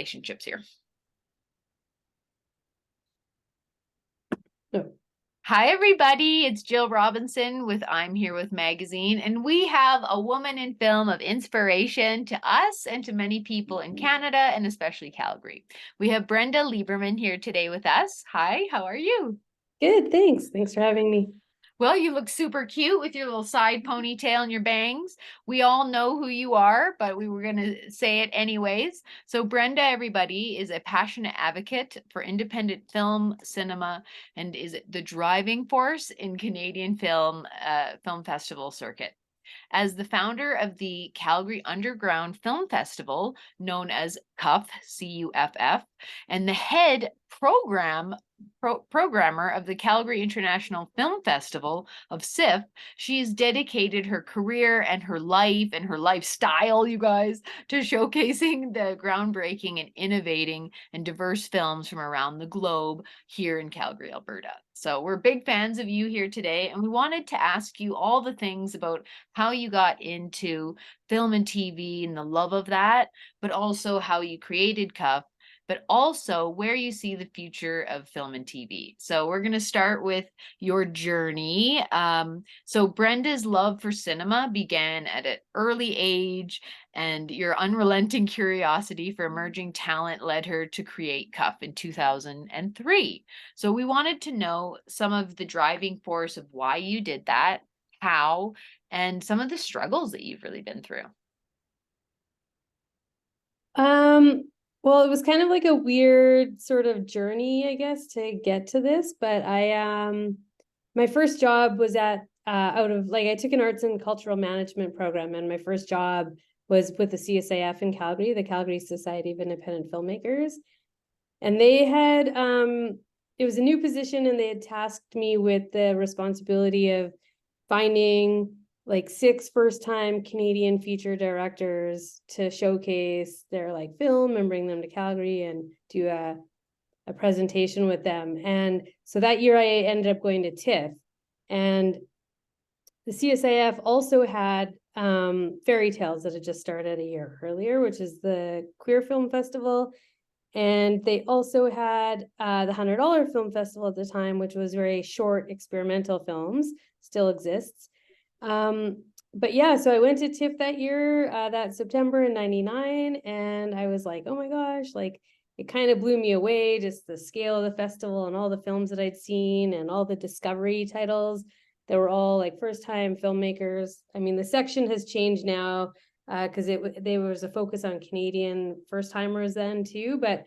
relationships here. No. Hi, everybody. It's Jill Robinson with I'm Here With Magazine, and we have a woman in film of inspiration to us and to many people in Canada and especially Calgary. We have Brenda Lieberman here today with us. Hi, how are you? Good, thanks. Thanks for having me. Well, you look super cute with your little side ponytail and your bangs. We all know who you are, but we were going to say it anyways. So Brenda, everybody, is a passionate advocate for independent film, cinema, and is the driving force in Canadian film festival circuit. As the founder of the Calgary Underground Film Festival, known as CUFF, C-U-F-F, and the head programmer of the Calgary International Film Festival of CIFF, she's dedicated her career and her life and her lifestyle, you guys, to showcasing the groundbreaking and innovating and diverse films from around the globe here in Calgary, Alberta. So we're big fans of you here today, and we wanted to ask you all the things about how you got into film and TV and the love of that, but also how you created CUFF, but also where you see the future of film and TV. So we're going to start with your journey. So Brenda's love for cinema began at an early age, and your unrelenting curiosity for emerging talent led her to create CUFF in 2003. So we wanted to know some of the driving force of why you did that, how, and some of the struggles that you've really been through. Well, it was kind of like a weird sort of journey, I guess, to get to this. But my first job was at I took an arts and cultural management program, and my first job was with the CIFF in Calgary, the Calgary Society of Independent Filmmakers. And they had it was a new position, and they had tasked me with the responsibility of finding like 6 first-time Canadian feature directors to showcase their like film and bring them to Calgary and do a presentation with them. And so that year I ended up going to TIFF, and the CIFF also had Fairy Tales that had just started a year earlier, which is the queer film festival. And they also had the $100 Film Festival at the time, which was very short experimental films, still exists. But yeah, so I went to TIFF that year, that September in '99, and I was like, oh my gosh, like it kind of blew me away, just the scale of the festival and all the films that I'd seen and all the discovery titles that were all like first-time filmmakers. I mean, the section has changed now, because there was a focus on Canadian first-timers then too, but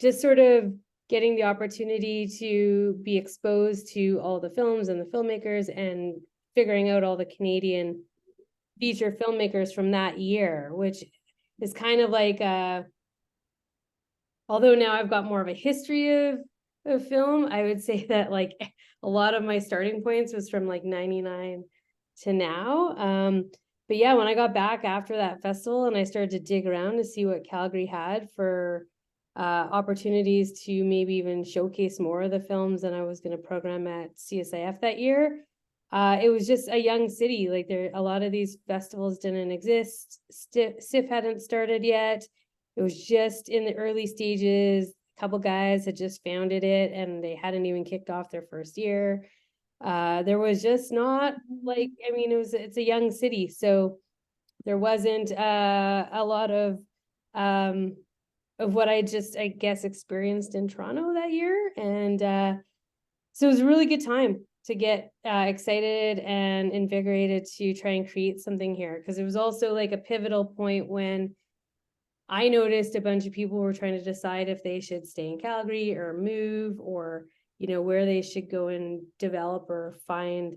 just sort of getting the opportunity to be exposed to all the films and the filmmakers and figuring out all the Canadian feature filmmakers from that year, which is kind of like, although now I've got more of a history of film, I would say that like a lot of my starting points was from like 99 to now. But yeah, when I got back after that festival and I started to dig around to see what Calgary had for opportunities to maybe even showcase more of the films than I was going to program at CIFF that year, it was just a young city. Like a lot of these festivals didn't exist. CIFF hadn't started yet. It was just in the early stages. A couple guys had just founded it, and they hadn't even kicked off their first year. There was just not like, I mean, it's a young city, so there wasn't a lot of what I just, I guess, experienced in Toronto that year. And so it was a really good time to get excited and invigorated to try and create something here, because it was also like a pivotal point when I noticed a bunch of people were trying to decide if they should stay in Calgary or move, or where they should go and develop or find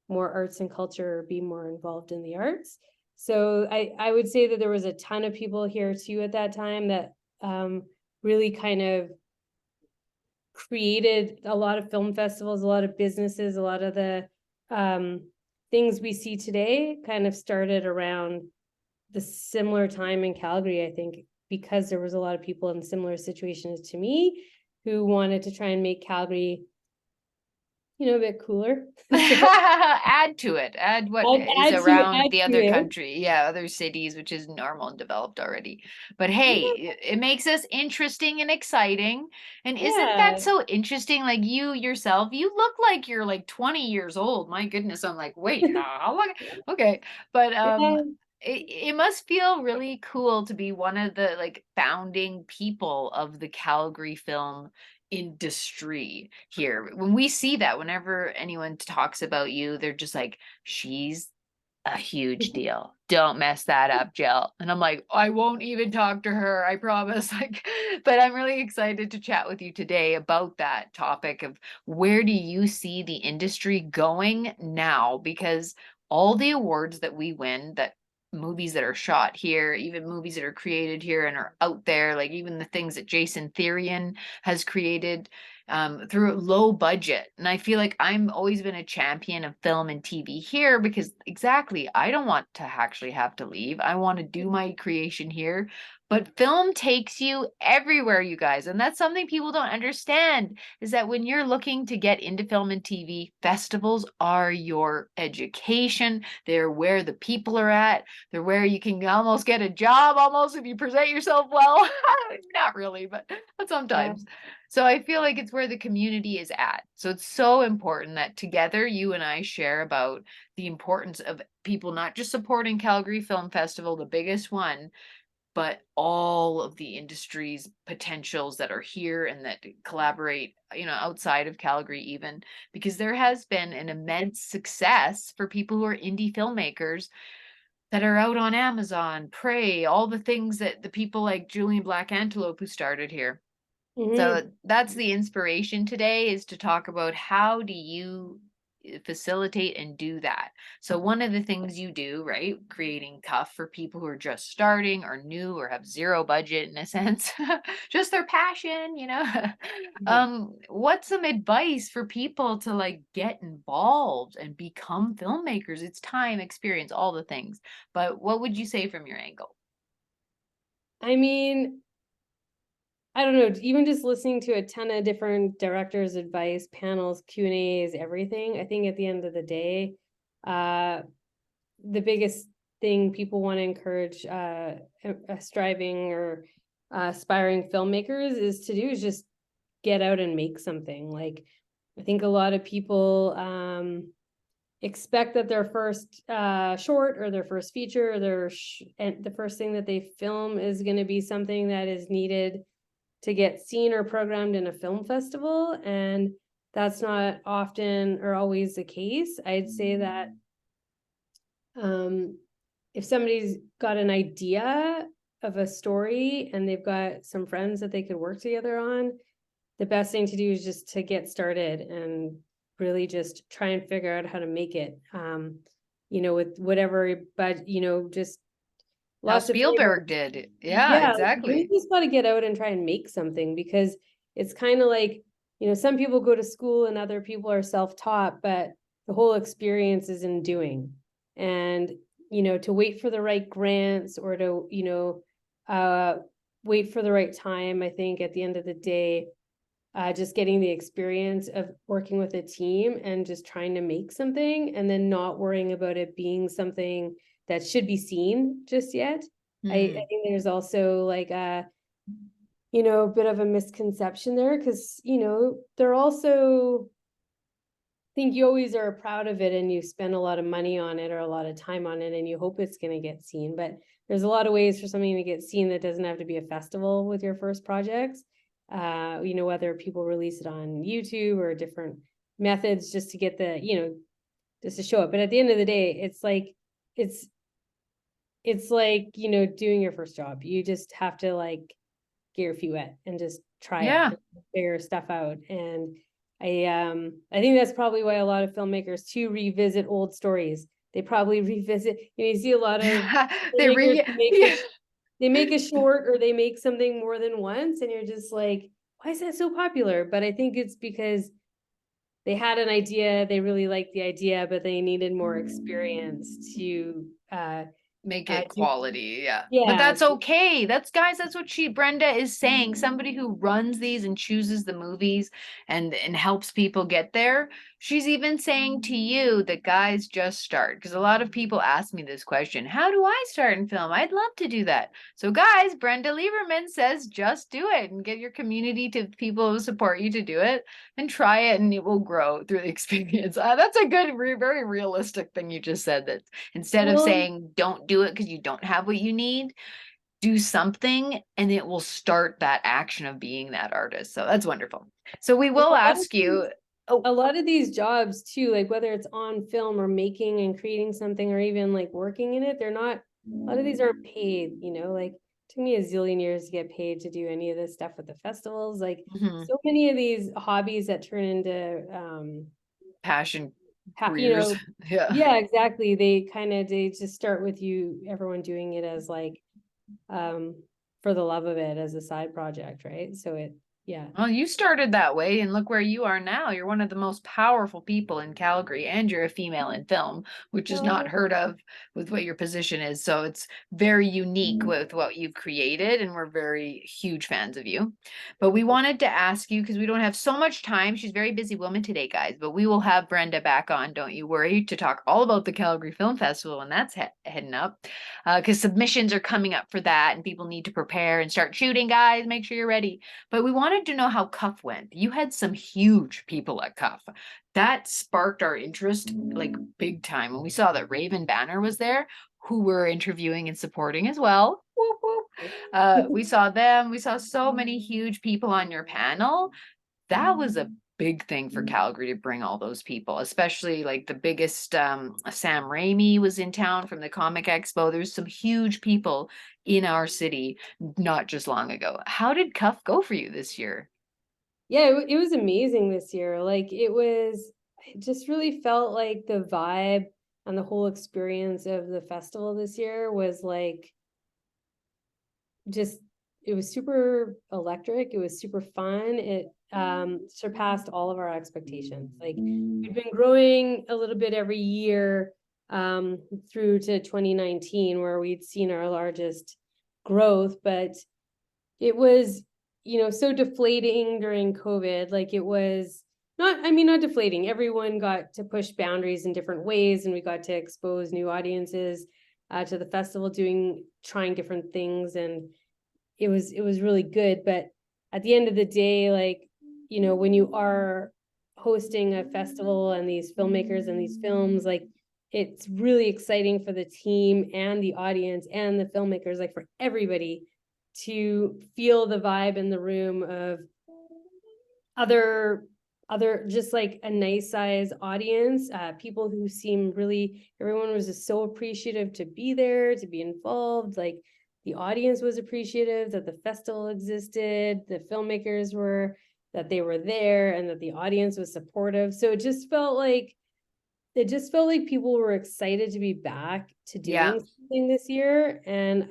more arts and culture or be more involved in the arts. So I would say that there was a ton of people here too at that time that really kind of created a lot of film festivals, a lot of businesses, a lot of the things we see today kind of started around the similar time in Calgary, I think, because there was a lot of people in similar situations to me who wanted to try and make Calgary a bit cooler. Add to it. Add what is around Add the to other it. country. Yeah, other cities, which is normal and developed already. But hey, it makes us interesting and exciting. And isn't that Yeah. so interesting? Like you yourself, you look like you're like 20 years old. My goodness, I'm like, wait, how long? Okay. But Yeah. it must feel really cool to be one of the like founding people of the Calgary film industry here. When we see that, whenever anyone talks about you, they're just like, she's a huge deal. Don't mess that up, Jill. And I'm like, I won't even talk to her, I promise. Like, but I'm really excited to chat with you today about that topic of where do you see the industry going now? Because all the awards that we win, that movies that are shot here, even movies that are created here and are out there, like even the things that Jason Therian has created through low budget. And I feel like I'm always been a champion of film and TV here because exactly, I don't want to actually have to leave. I want to do my creation here. But film takes you everywhere, you guys. And that's something people don't understand is that when you're looking to get into film and TV, festivals are your education. They're where the people are at. They're where you can almost get a job almost if you present yourself well. Not really, but Yeah. sometimes. So I feel like it's where the community is at. So it's so important that together you and I share about the importance of people not just supporting Calgary Film Festival, the biggest one, but all of the industry's potentials that are here and that collaborate, outside of Calgary even, because there has been an immense success for people who are indie filmmakers that are out on Amazon, Prey, all the things that the people like Julian Black Antelope who started here. So Hmm. that's the inspiration today is to talk about how do you facilitate and do that. So one of the things you do, right, creating CUFF for people who are just starting or new or have zero budget in a sense, just their passion. What's some advice for people to like get involved and become filmmakers? It's time, experience, all the things. But what would you say from your angle? I mean, I don't know, even just listening to a ton of different directors' advice, panels, Q&As, everything, I think at the end of the day, the biggest thing people want to encourage striving or aspiring filmmakers is to do is just get out and make something. Like, I think a lot of people expect that their first short or their first feature or and the first thing that they film is going to be something that is needed to get seen or programmed in a film festival, and that's not often or always the case. I'd say that if somebody's got an idea of a story and they've got some friends that they could work together on, the best thing to do is just to get started and really just try and figure out how to make it. With whatever, but just How lots of Spielberg did. Yeah, yeah, you exactly. just got to get out and try and make something, because it's kind of like, some people go to school and other people are self-taught, but the whole experience is in doing. And, to wait for the right grants or to, wait for the right time, I think at the end of the day, just getting the experience of working with a team and just trying to make something and then not worrying about it being something that should be seen just yet. I Hmm. think there's also like a bit of a misconception there, because, they're also, I think you always are proud of it and you spend a lot of money on it or a lot of time on it and you hope it's going to get seen. But there's a lot of ways for something to get seen that doesn't have to be a festival with your first projects. Whether people release it on YouTube or different methods just to get just to show it. But at the end of the day, it's like, doing your first job. You just have to like get your feet wet and just try it Yeah. and figure stuff out. And I think that's probably why a lot of filmmakers too revisit old stories. They probably revisit, you see a lot of They filmmakers re who yeah. they make a short or they make something more than once, and you're just like, why is that so popular? But I think it's because they had an idea, they really liked the idea, but they needed more experience to Make it do, quality, yeah. But yeah, that's okay. That's guys, that's what Brenda is saying. Somebody who runs these and chooses the movies and helps people get there. She's even saying to you that guys just start. Because a lot of people ask me this question, how do I start in film? I'd love to do that. So guys, Brenda Lieberman says just do it and get your community to people who support you to do it and try it and it will grow through the experience. That's a good, very realistic thing you just said, that instead of well, saying don't do it because you don't have what you need, do something and it will start that action of being that artist. So that's wonderful. So we will ask you. Oh, a lot of these jobs too, like whether it's on film or making and creating something or even like working in it, they're not, a lot of these aren't paid, like it took me a zillion years to get paid to do any of this stuff with the festivals. Like mhm. so many of these hobbies that turn into Passion you careers. know, Yeah. yeah, exactly. They just start with everyone doing it as like for the love of it as a side project, right? So yeah. Well, you started that way, and look where you are now. You're one of the most powerful people in Calgary, and you're a female in film, which is not Oh, heard of with what your position is. So it's very unique with what you've created, and we're very huge fans of you. But we wanted to ask you, because we don't have so much time. She's a very busy woman today, guys, but we will have Brenda back on, don't you worry, to talk all about the Calgary Film Festival, and that's heading up. Because submissions are coming up for that, and people need to prepare and start shooting, guys. Make sure you're ready. But we wanted to know how CUFF went. You had some huge people at CUFF. That sparked our interest like big time. When we saw that Raven Banner was there, who we're interviewing and supporting as well. Whoop, whoop. We saw them. We saw so many huge people on your panel. That was a big thing for Calgary to bring all those people, especially like the biggest Sam Raimi was in town from the Comic Expo. There's some huge people in our city not just long ago. How did Cuff go for you this year? yeah, it was amazing this year. Like it just really felt like the vibe and the whole experience of the festival this year was like just, it was super electric. It was super fun. It surpassed all of our expectations. Like we've been growing a little bit every year through to 2019 where we'd seen our largest growth, but it was, so deflating during COVID. Like it was not, I mean, not deflating. Everyone got to push boundaries in different ways, and we got to expose new audiences to the festival, trying different things, and it was really good. But at the end of the day, like, when you are hosting a festival and these filmmakers and these films, like it's really exciting for the team and the audience and the filmmakers, like for everybody to feel the vibe in the room of other just like a nice size audience, people who seem really, everyone was just so appreciative to be there, to be involved. Like the audience was appreciative that the festival existed, the filmmakers were, that they were there, and that the audience was supportive. So it just felt like people were excited to be back to Yeah. doing something this year. And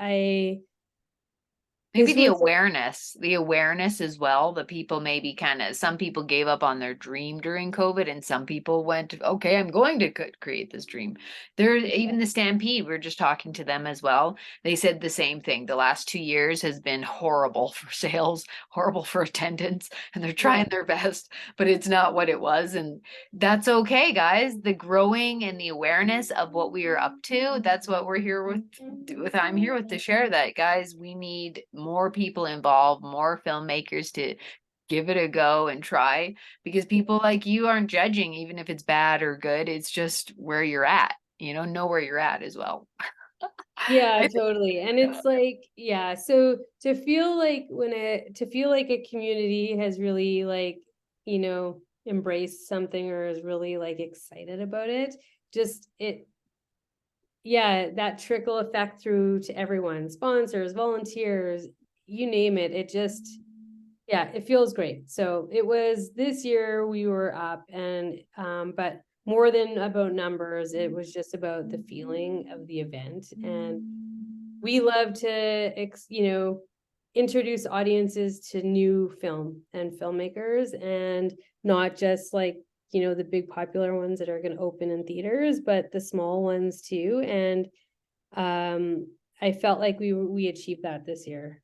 Maybe this was the awareness as well. The people maybe kind of, some people gave up on their dream during COVID, and some people went, okay, I'm going to create this dream. There, even the Stampede, we are just talking to them as well. They said the same thing. The last 2 years has been horrible for sales, horrible for attendance, and they're yeah. trying their best, but it's not what it was. And that's okay, guys. The growing and the awareness of what we are up to, that's what we're here with. I'm here with to share that, guys. We need more people involved, more filmmakers to give it a go and try, because people like you aren't judging even if it's bad or good. It's just where you're at, know where you're at as well. Yeah, I think, totally. And it's like, yeah, so to feel like a community has really like, embraced something or is really like excited about it, just yeah, that trickle effect through to everyone, sponsors, volunteers, you name it. It just, yeah, it feels great. So it was this year we were up, and but more than about numbers, it was just about the feeling of the event. And we love to introduce audiences to new film and filmmakers, and not just like the big popular ones that are going to open in theaters, but the small ones too. And I felt like we achieved that this year.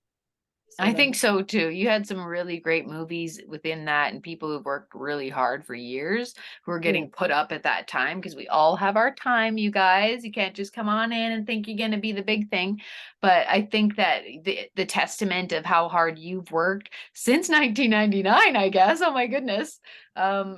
So I that, think so too. You had some really great movies within that, and people who've worked really hard for years who are yeah, getting put up at that time, because we all have our time, you guys. You can't just come on in and think you're going to be the big thing. But I think that the testament of how hard you've worked since 1999, I guess, oh my goodness,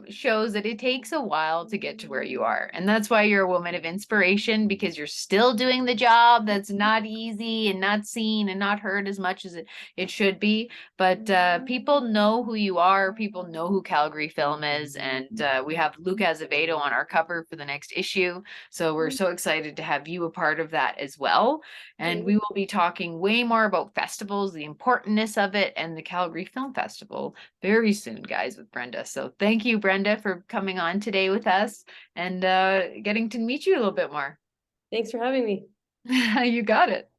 shows that it takes a while to get to where you are. And that's why you're a woman of inspiration, because you're still doing the job that's not easy and not seen and not heard as much as it should be. But people know who you are. People know who Calgary Film is. And we have Luke Azevedo on our cover for the next issue. So we're so excited to have you a part of that as well. And we will be talking way more about festivals, the importance of it, and the Calgary Film Festival very soon, guys, with Brenda. So thank you, Brenda, for coming on today with us and getting to meet you a little bit more. thanks for having me. You got it.